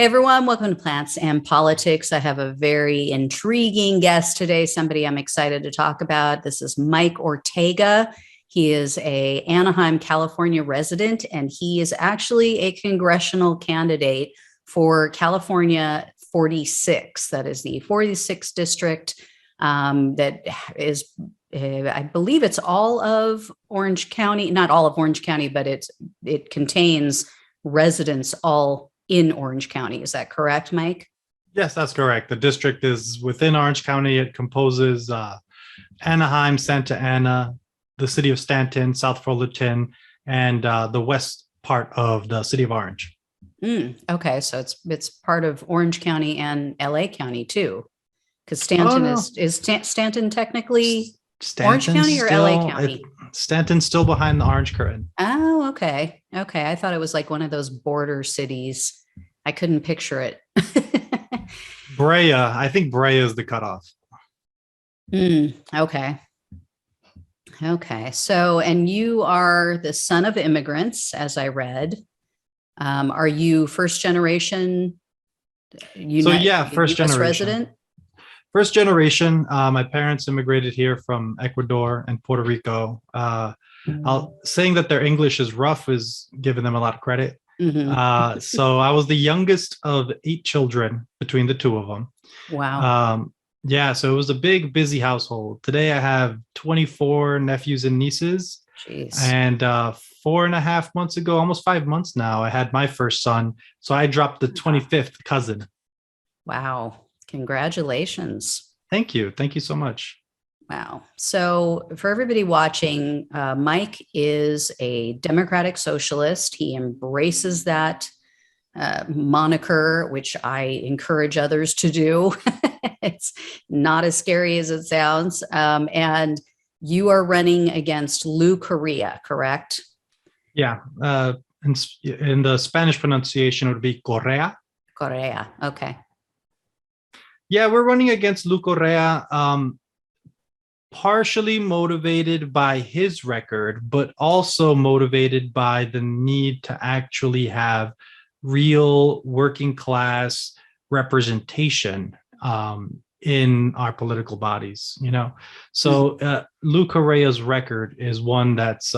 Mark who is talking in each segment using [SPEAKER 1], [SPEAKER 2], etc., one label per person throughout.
[SPEAKER 1] everyone, welcome to Plants and Politics. I have a very intriguing guest today, somebody I'm excited to talk about. This is Mike Ortega. He is a Anaheim, California resident, and he is actually a congressional candidate for California 46. That is the 46th district that is, I believe it's all of Orange County, not all of Orange County, but it contains residents all in Orange County. Is that correct, Mike?
[SPEAKER 2] Yes, that's correct. The district is within Orange County. It composes Anaheim, Santa Ana, the city of Stanton, South Fullerton, and the west part of the city of Orange.
[SPEAKER 1] Okay, so it's part of Orange County and LA County too, because Stanton is Stanton technically Orange County or LA County?
[SPEAKER 2] Stanton's still behind the orange curtain.
[SPEAKER 1] Oh, okay. I thought it was like one of those border cities. I couldn't picture it.
[SPEAKER 2] Brea, I think Brea is the cutoff.
[SPEAKER 1] Okay. So, and you are the son of immigrants, as I read. Are you first generation?
[SPEAKER 2] First generation
[SPEAKER 1] resident.
[SPEAKER 2] First generation. My parents immigrated here from Ecuador and Puerto Rico. Saying that their English is rough is giving them a lot of credit. So I was the youngest of 8 children between the two of them.
[SPEAKER 1] Wow.
[SPEAKER 2] So it was a big, busy household. Today I have 24 nephews and nieces.
[SPEAKER 1] Jeez.
[SPEAKER 2] And 4.5 months ago, almost 5 months now, I had my first son. So I dropped the 25th cousin.
[SPEAKER 1] Wow. Congratulations.
[SPEAKER 2] Thank you. Thank you so much.
[SPEAKER 1] Wow. So for everybody watching, Mike is a Democratic Socialist. He embraces that moniker, which I encourage others to do. It's not as scary as it sounds. And you are running against Lou Correa, correct?
[SPEAKER 2] Yeah. In the Spanish pronunciation, it would be Correa.
[SPEAKER 1] Correa. Okay.
[SPEAKER 2] Yeah, we're running against Lou Correa, partially motivated by his record, but also motivated by the need to actually have real working class representation in our political bodies, So Lou Correa's record is one that's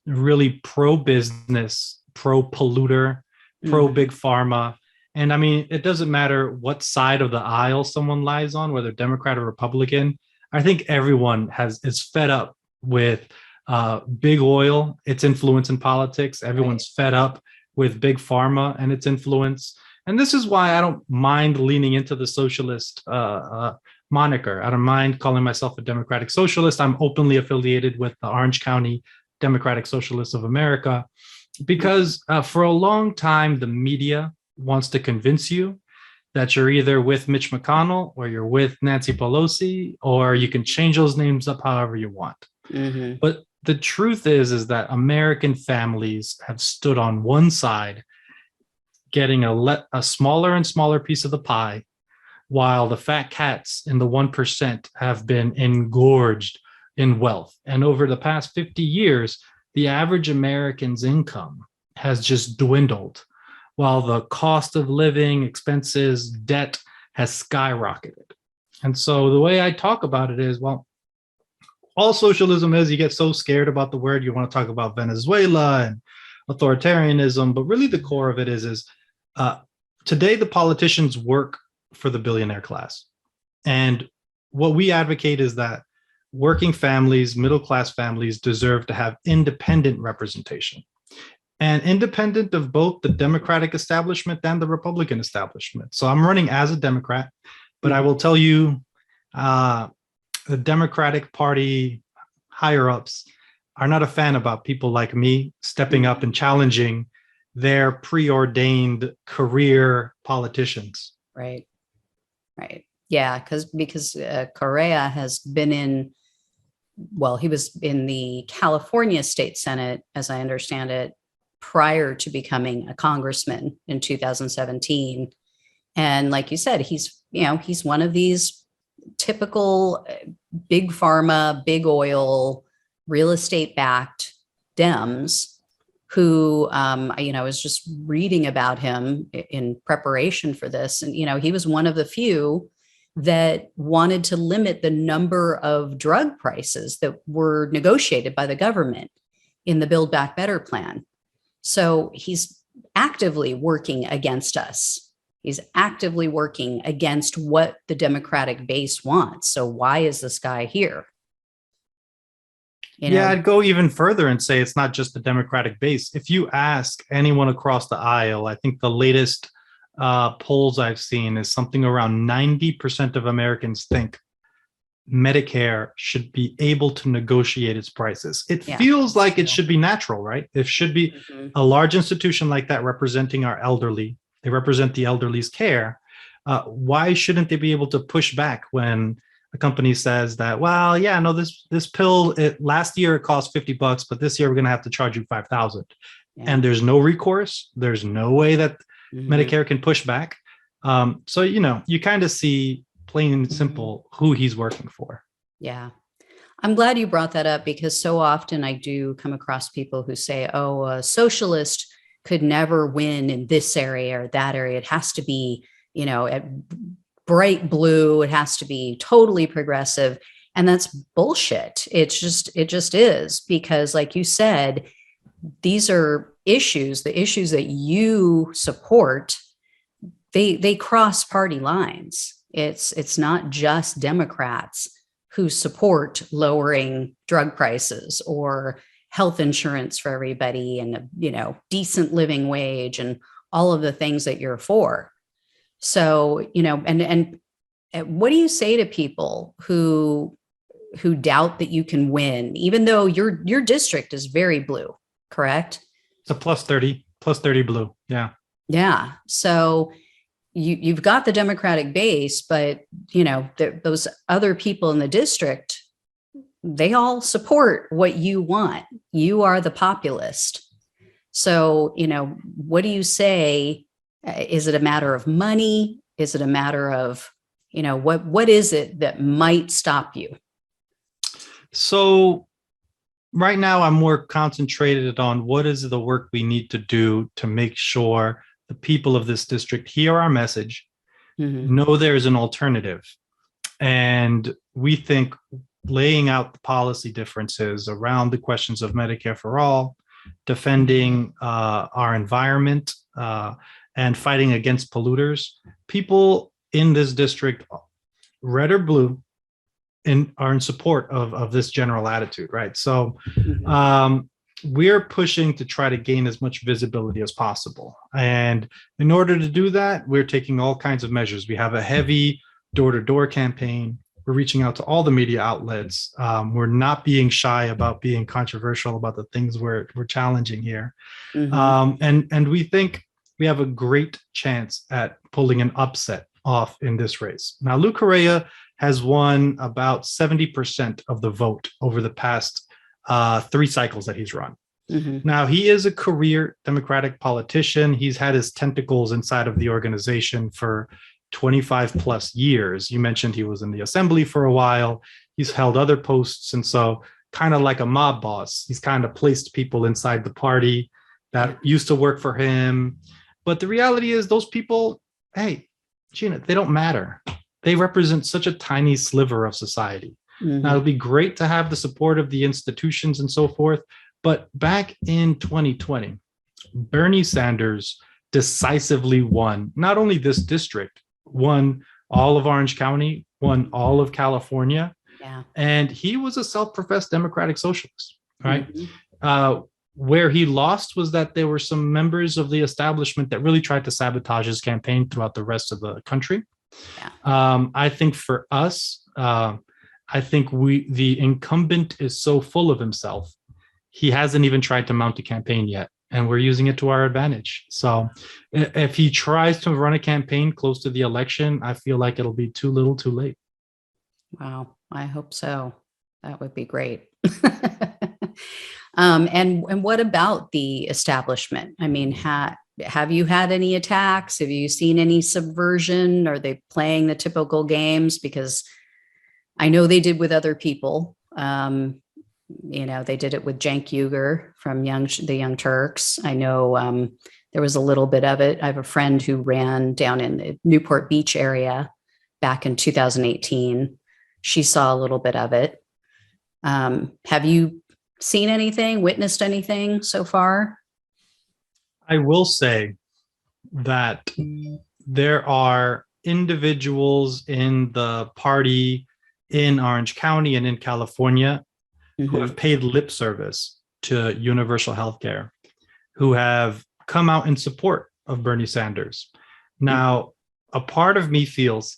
[SPEAKER 2] really pro-business, pro-polluter, pro-big pharma. And I mean, it doesn't matter what side of the aisle someone lies on, whether Democrat or Republican. I think everyone is fed up with big oil, its influence in politics. Everyone's fed up with big pharma and its influence. And this is why I don't mind leaning into the socialist moniker. I don't mind calling myself a Democratic Socialist. I'm openly affiliated with the Orange County Democratic Socialists of America because for a long time, the media wants to convince you that you're either with Mitch McConnell or you're with Nancy Pelosi, or you can change those names up however you want. But the truth is that American families have stood on one side, getting a smaller and smaller piece of the pie, while the fat cats in the 1% have been engorged in wealth. And over the past 50 years, the average American's income has just dwindled, while the cost of living, expenses, debt has skyrocketed. And so the way I talk about it is, well, all socialism is, you get so scared about the word, you want to talk about Venezuela and authoritarianism, but really the core of it is today the politicians work for the billionaire class. And what we advocate is that working families, middle-class families deserve to have independent representation. And independent of both the Democratic establishment and the Republican establishment. So I'm running as a Democrat, but I will tell you, the Democratic Party higher-ups are not a fan about people like me stepping up and challenging their preordained career politicians.
[SPEAKER 1] Right. Yeah, because Correa has been he was in the California State Senate, as I understand it, prior to becoming a congressman in 2017. And like you said, he's one of these typical big pharma, big oil, real estate backed Dems who, I was just reading about him in preparation for this. And, he was one of the few that wanted to limit the number of drug prices that were negotiated by the government in the Build Back Better plan. So he's actively working against us. He's actively working against what the Democratic base wants. So why is this guy here?
[SPEAKER 2] Yeah, I'd go even further and say it's not just the Democratic base. If you ask anyone across the aisle, I think the latest polls I've seen is something around 90% of Americans think Medicare should be able to negotiate its prices. It feels like it should be natural, right? It should be a large institution like that representing our elderly. They represent the elderly's care. Why shouldn't they be able to push back when a company says that, well, yeah, no, this pill, last year it cost $50, but this year we're going to have to charge you $5,000. Yeah. And there's no recourse. There's no way that Medicare can push back. So, you kind of see plain and simple who he's working for.
[SPEAKER 1] Yeah. I'm glad you brought that up, because so often I do come across people who say, oh, a socialist could never win in this area or that area. It has to be, at bright blue. It has to be totally progressive. And that's bullshit. It just is, because like you said, these are issues, the issues that you support, they cross party lines. It's not just Democrats who support lowering drug prices or health insurance for everybody and decent living wage and all of the things that you're for. So, and what do you say to people who doubt that you can win, even though your district is very blue, correct?
[SPEAKER 2] It's a plus 30 blue. Yeah.
[SPEAKER 1] Yeah. So you've got the Democratic base, but those other people in the district, they all support what you want. You are the populist. So, what do you say? Is it a matter of money? Is it a matter of, what is it that might stop you?
[SPEAKER 2] So right now I'm more concentrated on what is the work we need to do to make sure the people of this district hear our message, know there's an alternative. And we think laying out the policy differences around the questions of Medicare for all, defending our environment, and fighting against polluters. People in this district, red or blue, are in support of this general attitude, right? So we're pushing to try to gain as much visibility as possible. And in order to do that, we're taking all kinds of measures. We have a heavy door-to-door campaign. We're reaching out to all the media outlets. We're not being shy about being controversial about the things we're challenging here. And we think we have a great chance at pulling an upset off in this race. Now, Lou Correa has won about 70% of the vote over the past 3 cycles that he's run. Now, he is a career Democratic politician. He's had his tentacles inside of the organization for 25 plus years. You mentioned he was in the assembly for a while. He's held other posts. And so kind of like a mob boss, he's kind of placed people inside the party that used to work for him. But the reality is those people, hey, Gina, they don't matter. They represent such a tiny sliver of society. Now, it'd be great to have the support of the institutions and so forth. But back in 2020, Bernie Sanders decisively won not only this district, won all of Orange County, won all of California.
[SPEAKER 1] Yeah.
[SPEAKER 2] And he was a self-professed Democratic Socialist, right? Where he lost was that there were some members of the establishment that really tried to sabotage his campaign throughout the rest of the country. Yeah. I think for us, I think the incumbent is so full of himself, he hasn't even tried to mount a campaign yet, and we're using it to our advantage. So if he tries to run a campaign close to the election, I feel like it'll be too little too late.
[SPEAKER 1] Wow, I hope so. That would be great. And what about the establishment? I mean, have you had any attacks? Have you seen any subversion? Are they playing the typical games? Because I know they did with other people. They did it with Cenk Uygur from the Young Turks. I know there was a little bit of it. I have a friend who ran down in the Newport Beach area back in 2018. She saw a little bit of it. Have you seen anything, witnessed anything so far?
[SPEAKER 2] I will say that there are individuals in the party in Orange County and in California who have paid lip service to universal health care, who have come out in support of Bernie Sanders. Now, a part of me feels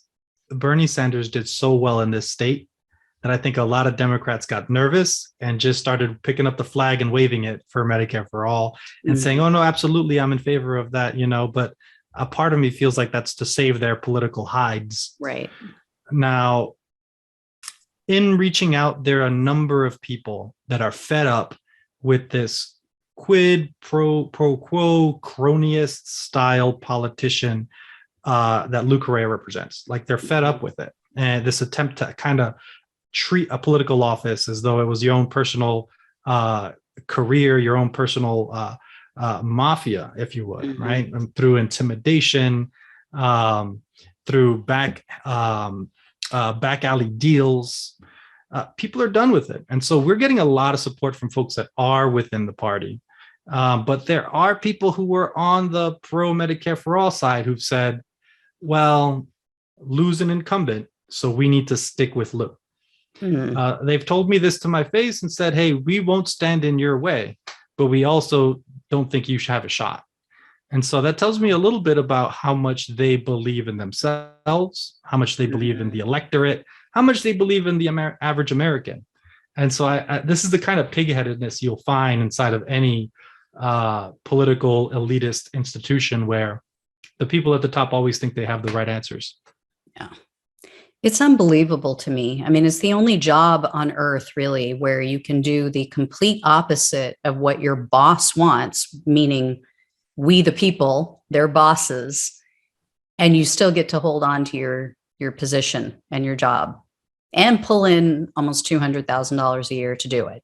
[SPEAKER 2] Bernie Sanders did so well in this state that I think a lot of Democrats got nervous and just started picking up the flag and waving it for Medicare for all and saying, oh, no, absolutely, I'm in favor of that, but a part of me feels like that's to save their political hides.
[SPEAKER 1] Right.
[SPEAKER 2] Now, in reaching out, there are a number of people that are fed up with this quid pro quo cronyist style politician that Lou Correa represents. Like, they're fed up with it. And this attempt to kind of treat a political office as though it was your own personal career, your own personal mafia, if you would, right? And through intimidation, through back alley deals. People are done with it. And so we're getting a lot of support from folks that are within the party. But there are people who were on the pro Medicare for all side who've said, well, Lou's an incumbent, so we need to stick with Lou. They've told me this to my face and said, hey, we won't stand in your way, but we also don't think you should have a shot. And so that tells me a little bit about how much they believe in themselves, how much they believe in the electorate, how much they believe in the average American. And so this is the kind of pigheadedness you'll find inside of any political elitist institution where the people at the top always think they have the right answers.
[SPEAKER 1] Yeah. It's unbelievable to me. I mean, it's the only job on earth, really, where you can do the complete opposite of what your boss wants, meaning we, the people, their bosses, and you still get to hold on to your position and your job and pull in almost $200,000 a year to do it.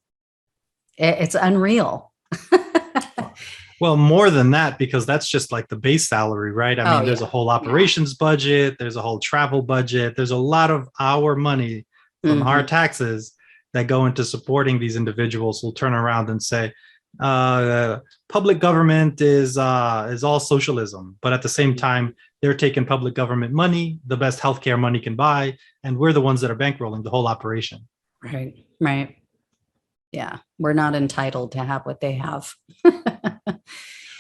[SPEAKER 1] It's unreal.
[SPEAKER 2] Well, more than that, because that's just like the base salary, right? I mean, there's a whole operations budget, there's a whole travel budget, there's a lot of our money from our taxes that go into supporting these individuals who'll turn around and say, public government is all socialism. But at the same time, they're taking public government money, the best healthcare money can buy, and we're the ones that are bankrolling the whole operation.
[SPEAKER 1] Right, right. Yeah, we're not entitled to have what they have.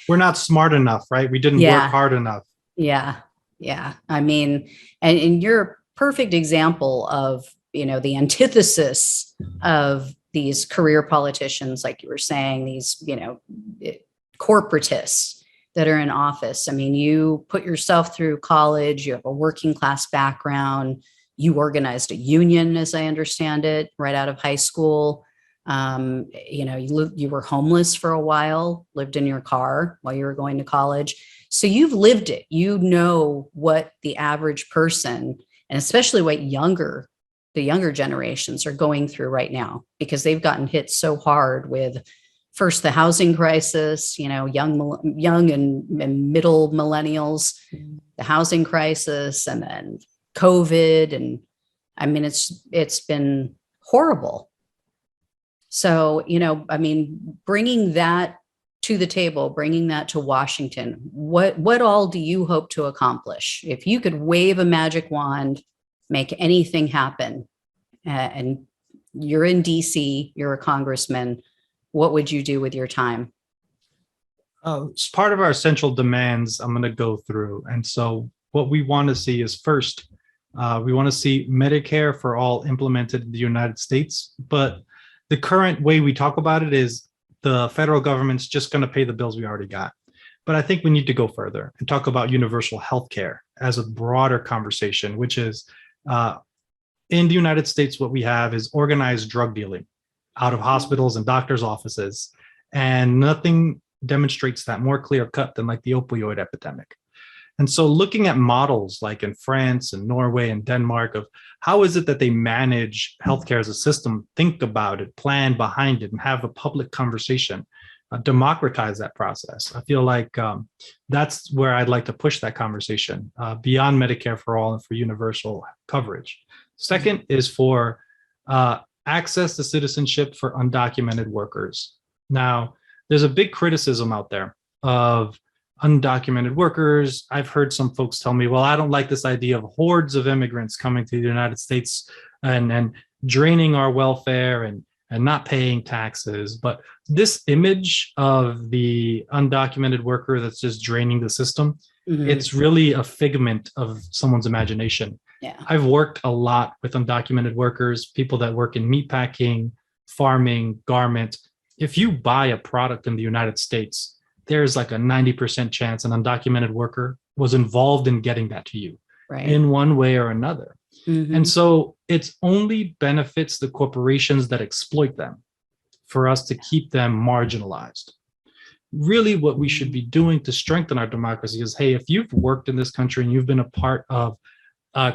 [SPEAKER 2] We're not smart enough, right? We didn't work hard enough.
[SPEAKER 1] Yeah. I mean, and you're a perfect example of, the antithesis of these career politicians, like you were saying, these, corporatists that are in office. I mean, you put yourself through college, you have a working class background, you organized a union, as I understand it, right out of high school. You were homeless for a while, lived in your car while you were going to college. So you've lived it. You know what the average person, and especially what the younger generations are going through right now, because they've gotten hit so hard with first the housing crisis, young and middle millennials, the housing crisis, and then COVID. And I mean, it's been horrible. So, bringing that to the table, bringing that to Washington, what all do you hope to accomplish? If you could wave a magic wand, make anything happen, and you're in DC, you're a congressman, what would you do with your time?
[SPEAKER 2] It's part of our essential demands I'm going to go through. And so what we want to see is first, we want to see Medicare for all implemented in the United States, but the current way we talk about it is the federal government's just going to pay the bills we already got. But I think we need to go further and talk about universal health care as a broader conversation, which is in the United States, what we have is organized drug dealing out of hospitals and doctors' offices. And nothing demonstrates that more clear cut than like the opioid epidemic. And so looking at models like in France and Norway and Denmark of how is it that they manage healthcare as a system, think about it, plan behind it, and have a public conversation, democratize that process. I feel like that's where I'd like to push that conversation beyond Medicare for all and for universal coverage. Second is for access to citizenship for undocumented workers. Now, there's a big criticism out there of undocumented workers. I've heard some folks tell me, well, I don't like this idea of hordes of immigrants coming to the United States and draining our welfare and not paying taxes. But this image of the undocumented worker that's just draining the system, it's really a figment of someone's imagination.
[SPEAKER 1] Yeah.
[SPEAKER 2] I've worked a lot with undocumented workers, people that work in meatpacking, farming, garment. If you buy a product in the United States, there's like a 90% chance an undocumented worker was involved in getting that to you in one way or another. And so it only benefits the corporations that exploit them for us to keep them marginalized. Really what we should be doing to strengthen our democracy is, hey, if you've worked in this country and you've been a part of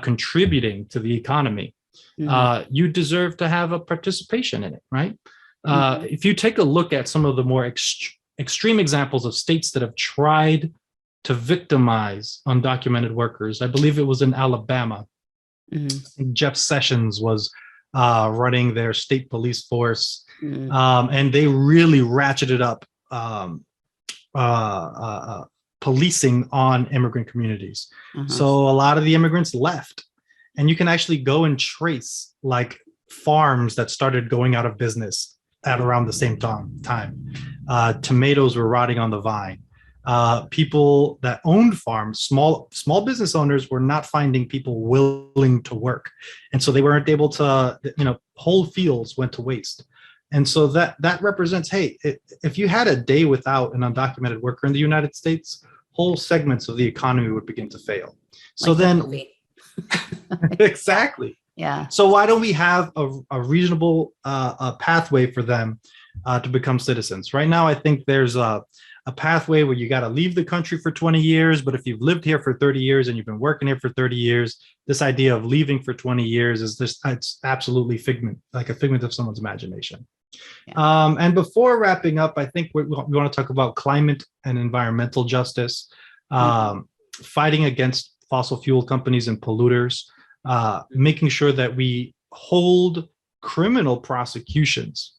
[SPEAKER 2] contributing to the economy, you deserve to have a participation in it, right? If you take a look at some of the more extreme examples of states that have tried to victimize undocumented workers, I believe it was in Alabama. Jeff Sessions was running their state police force, and they really ratcheted up policing on immigrant communities. So a lot of the immigrants left, and you can actually go and trace like farms that started going out of business at around the same time. Tomatoes were rotting on the vine. People that owned farms, small business owners, were not finding people willing to work, and so they weren't able to. Whole fields went to waste. And so that represents, hey, if you had a day without an undocumented worker in the United States, whole segments of the economy would begin to fail. So like then, exactly.
[SPEAKER 1] Yeah.
[SPEAKER 2] So why don't we have a reasonable pathway for them to become citizens? Right now, I think there's a pathway where you got to leave the country for 20 years. But if you've lived here for 30 years and you've been working here for 30 years, this idea of leaving for 20 years it's absolutely a figment of someone's imagination. Yeah. And before wrapping up, I think we want to talk about climate and environmental justice, fighting against fossil fuel companies and polluters, making sure that we hold criminal prosecutions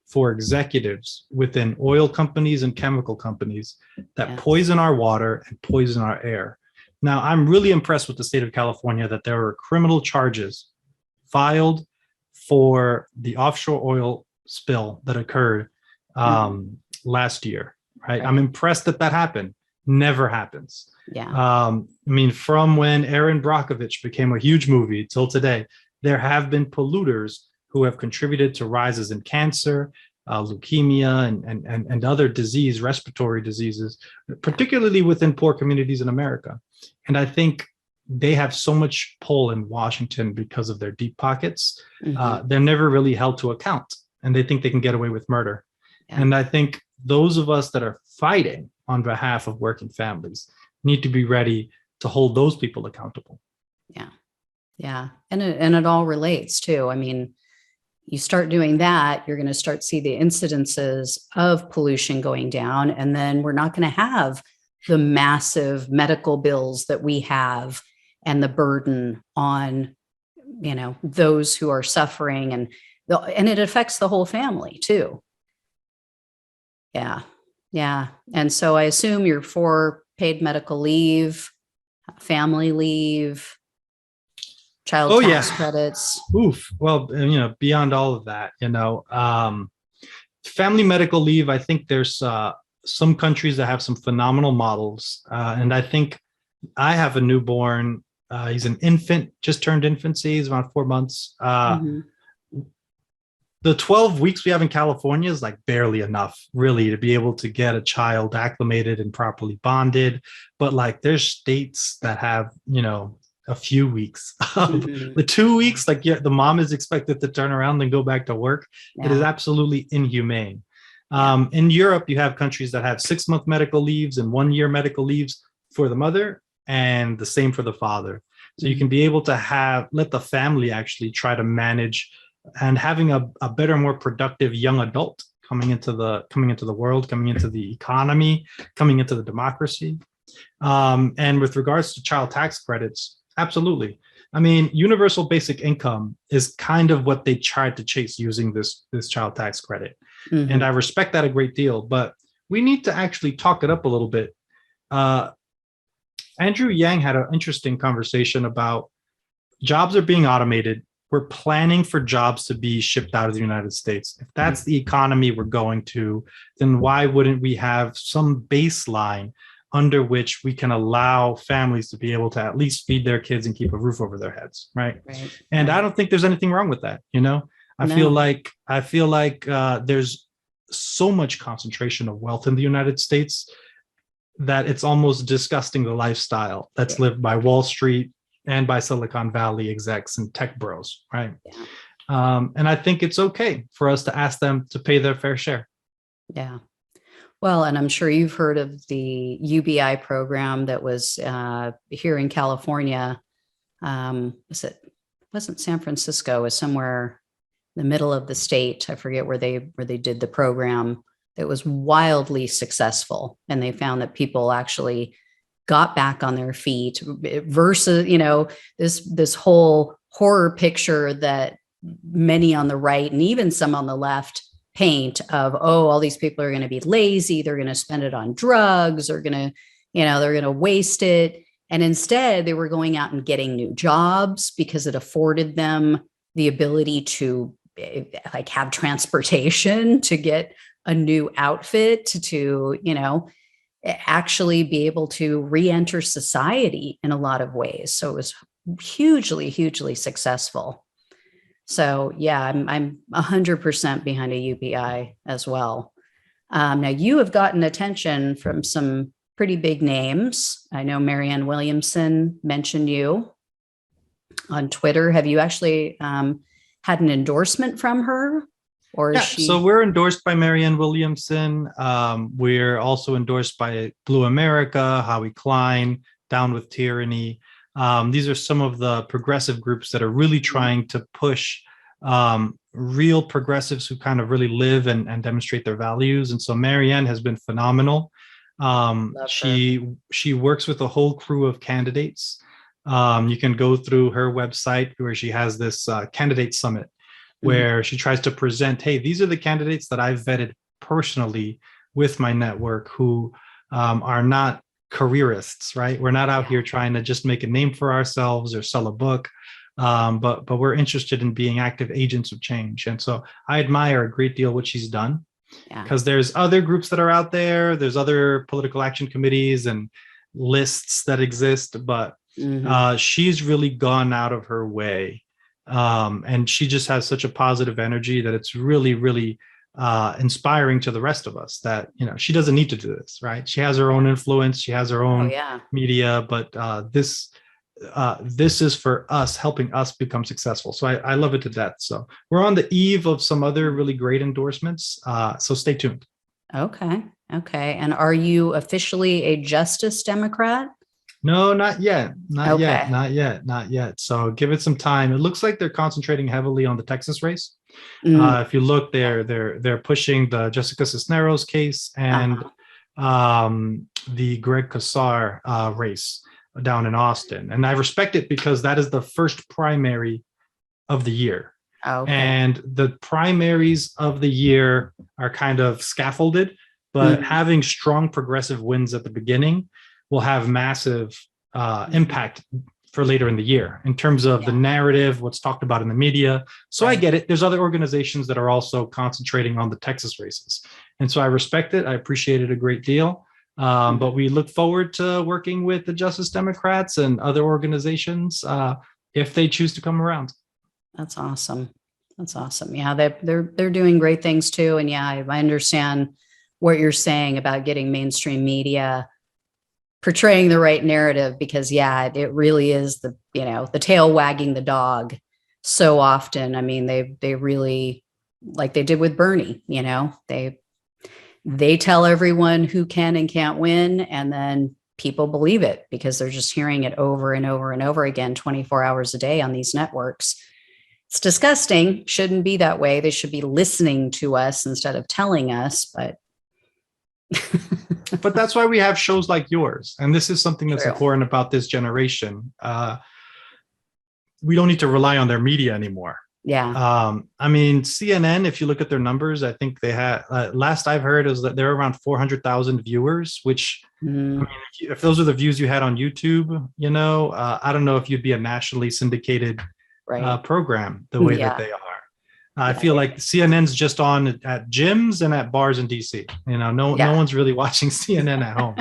[SPEAKER 2] for executives within oil companies and chemical companies that poison our water and poison our air. Now, I'm really impressed with the state of California that there were criminal charges filed for the offshore oil spill that occurred last year, right? I'm impressed that happened. Never happens.
[SPEAKER 1] Yeah.
[SPEAKER 2] From when Aaron Brockovich became a huge movie till today, there have been polluters who have contributed to rises in cancer, leukemia, and other respiratory diseases, particularly within poor communities in America. And I think they have so much pull in Washington because of their deep pockets. They're never really held to account, and they think they can get away with murder. Yeah. And I think those of us that are fighting on behalf of working families need to be ready to hold those people accountable.
[SPEAKER 1] Yeah. Yeah. And it all relates too. I mean, you start doing that, you're going to start to see the incidences of pollution going down. And then we're not going to have the massive medical bills that we have and the burden on, those who are suffering, and it affects the whole family too. Yeah. Yeah. And so I assume you're for paid medical leave, family leave, child tax credits.
[SPEAKER 2] Oof. Well, beyond all of that, family medical leave, I think there's some countries that have some phenomenal models. And I think I have a newborn. He's an infant, just turned infancy. He's around 4 months. The 12 weeks we have in California is like barely enough, really, to be able to get a child acclimated and properly bonded. But like there's states that have, a few weeks. The 2 weeks, the mom is expected to turn around and go back to work. Yeah. It is absolutely inhumane. In Europe, you have countries that have 6-month medical leaves and 1 year medical leaves for the mother and the same for the father. So you can be able to let the family actually try to manage and having a better, more productive young adult coming into the world, coming into the economy, coming into the democracy. And with regards to child tax credits, absolutely. I mean, universal basic income is kind of what they tried to chase using this child tax credit. Mm-hmm. And I respect that a great deal, but we need to actually talk it up a little bit. Andrew Yang had an interesting conversation about jobs are being automated. We're planning for jobs to be shipped out of the United States. If that's the economy we're going to, then why wouldn't we have some baseline under which we can allow families to be able to at least feed their kids and keep a roof over their heads, right? And I don't think there's anything wrong with that. I feel like there's so much concentration of wealth in the United States that it's almost disgusting, the lifestyle that's lived by Wall Street and by Silicon Valley execs and tech bros, right? And I think it's okay for us to ask them to pay their fair share.
[SPEAKER 1] Yeah. Well, and I'm sure you've heard of the UBI program that was here in California. Wasn't San Francisco, it was somewhere in the middle of the state. I forget where they did the program. It was wildly successful, and they found that people actually got back on their feet versus, this whole horror picture that many on the right and even some on the left paint of, all these people are going to be lazy. They're going to spend it on drugs, or they're going to waste it. And instead they were going out and getting new jobs because it afforded them the ability to have transportation, to get a new outfit, to, actually be able to re-enter society in a lot of ways. So it was hugely, hugely successful. So yeah, I'm 100% behind a UBI as well. Now you have gotten attention from some pretty big names. I know Marianne Williamson mentioned you on Twitter. Have you actually had an endorsement from her? Or is she...
[SPEAKER 2] So we're endorsed by Marianne Williamson. We're also endorsed by Blue America, Howie Klein, Down with Tyranny. These are some of the progressive groups that are really trying to push real progressives who kind of really live and demonstrate their values. And so Marianne has been phenomenal. She works with a whole crew of candidates. You can go through her website where she has this candidate summit, where she tries to present, hey, these are the candidates that I've vetted personally with my network who are not careerists, right? We're not out here trying to just make a name for ourselves or sell a book, but we're interested in being active agents of change. And so I admire a great deal what she's done, because there's other groups that are out there. There's other political action committees and lists that exist, but she's really gone out of her way. And she just has such a positive energy that it's really, really inspiring to the rest of us that, she doesn't need to do this, right? She has her own influence. She has her own media, but this is for us, helping us become successful. So I love it to death. So we're on the eve of some other really great endorsements. So stay tuned.
[SPEAKER 1] Okay. And are you officially a Justice Democrat?
[SPEAKER 2] No, not yet. Not yet. So give it some time. It looks like they're concentrating heavily on the Texas race. If you look, they're pushing the Jessica Cisneros case and the Greg Casar race down in Austin. And I respect it because that is the first primary of the year. And the primaries of the year are kind of scaffolded, but having strong progressive wins at the beginning will have massive impact for later in the year in terms of the narrative, what's talked about in the media. So I get it. There's other organizations that are also concentrating on the Texas races. And so I respect it. I appreciate it a great deal. But we look forward to working with the Justice Democrats and other organizations if they choose to come around.
[SPEAKER 1] That's awesome. Yeah, they're doing great things too. And I understand what you're saying about getting mainstream media portraying the right narrative, because it really is the tail wagging the dog so often. I mean, they really, like they did with Bernie, they tell everyone who can and can't win, and then people believe it because they're just hearing it over and over and over again, 24 hours a day on these networks. It's disgusting. Shouldn't be that way. They should be listening to us instead of telling us, but
[SPEAKER 2] but that's why we have shows like yours. And this is something that's
[SPEAKER 1] True.
[SPEAKER 2] important about this generation. We don't need to rely on their media anymore.
[SPEAKER 1] Yeah.
[SPEAKER 2] I mean, CNN, if you look at their numbers, I think they had, last I've heard is that they're around 400,000 viewers, which I mean, if those are the views you had on YouTube, you know, I don't know if you'd be a nationally syndicated program the way that they are. I feel like CNN's just on at gyms and at bars in DC. You know, no one's really watching CNN at home.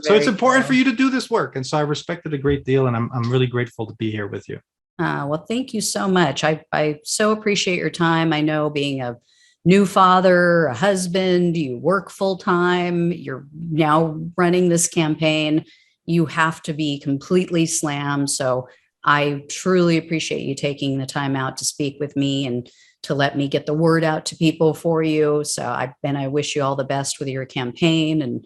[SPEAKER 2] So it's important for you to do this work. And so I respect it a great deal. And I'm really grateful to be here with you.
[SPEAKER 1] Well, thank you so much. I so appreciate your time. I know being a new father, a husband, you work full time, you're now running this campaign, you have to be completely slammed. So I truly appreciate you taking the time out to speak with me and to let me get the word out to people for you. So I wish you all the best with your campaign, and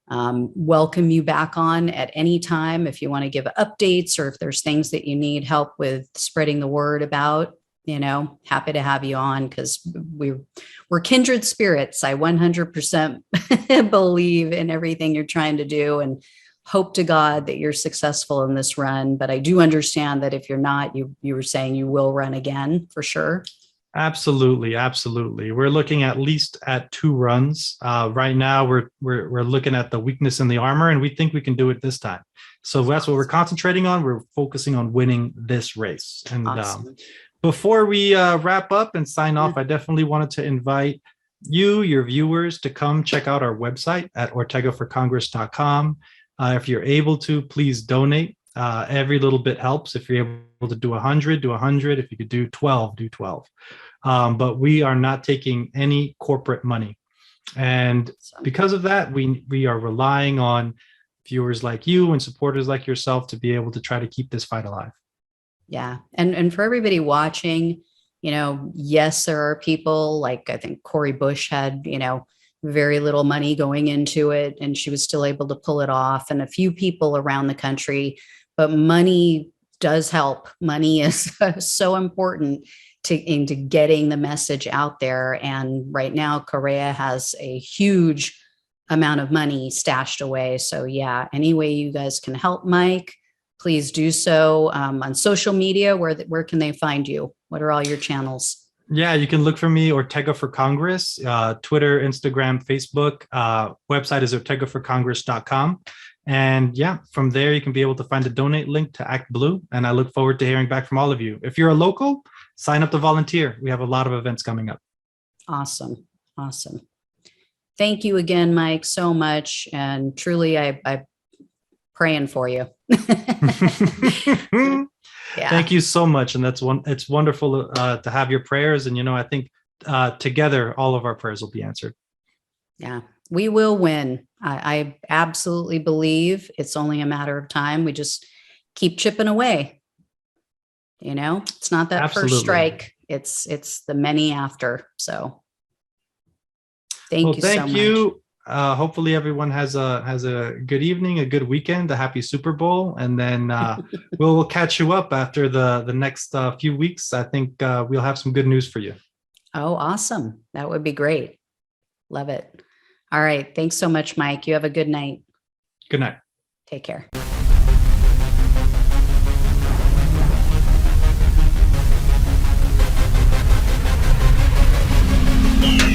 [SPEAKER 1] welcome you back on at any time if you want to give updates or if there's things that you need help with spreading the word about. You know, happy to have you on because we're kindred spirits. I 100% believe in everything you're trying to do and hope to God that you're successful in this run. But I do understand that if you're not, you were saying you will run again for sure.
[SPEAKER 2] Absolutely. Absolutely. We're looking at least at 2 runs. Right now, we're looking at the weakness in the armor, and we think we can do it this time. So that's what we're concentrating on. We're focusing on winning this race. And
[SPEAKER 1] Awesome.
[SPEAKER 2] Before we wrap up and sign off, I definitely wanted to invite you, your viewers, to come check out our website at ortegaforcongress.com. If you're able to, please donate. Every little bit helps. If you're able to do 100, do 100. If you could do 12, do 12. But we are not taking any corporate money. And because of that, we are relying on viewers like you and supporters like yourself to be able to try to keep this fight alive.
[SPEAKER 1] Yeah. And for everybody watching, you know, yes, there are people like, I think Cori Bush had, you know, very little money going into it, and she was still able to pull it off, and a few people around the country, but money does help. Money is so important into getting the message out there. And right now, Correa has a huge amount of money stashed away. So yeah, any way you guys can help Mike, please do so. On social media, where can they find you? What are all your channels?
[SPEAKER 2] Yeah, you can look for me, Ortega for Congress, Twitter, Instagram, Facebook. Website is ortegaforcongress.com. And yeah, from there, you can be able to find a donate link to Act Blue. And I look forward to hearing back from all of you. If you're a local, sign up to volunteer. We have a lot of events coming up.
[SPEAKER 1] Awesome. Awesome. Thank you again, Mike, so much. And truly, I'm praying for you. Yeah.
[SPEAKER 2] Thank you so much. And it's wonderful to have your prayers. And, you know, I think together, all of our prayers will be answered.
[SPEAKER 1] Yeah, we will win. I absolutely believe it's only a matter of time. We just keep chipping away. You know, it's not that first strike. It's the many after. So thank you so much.
[SPEAKER 2] Hopefully everyone has a good evening, a good weekend, a happy Super Bowl, and then we'll catch you up after the next few weeks. I think we'll have some good news for you.
[SPEAKER 1] Oh, awesome. That would be great. Love it. All right. Thanks so much, Mike. You have a good night.
[SPEAKER 2] Good night.
[SPEAKER 1] Take care.
[SPEAKER 3] Yeah.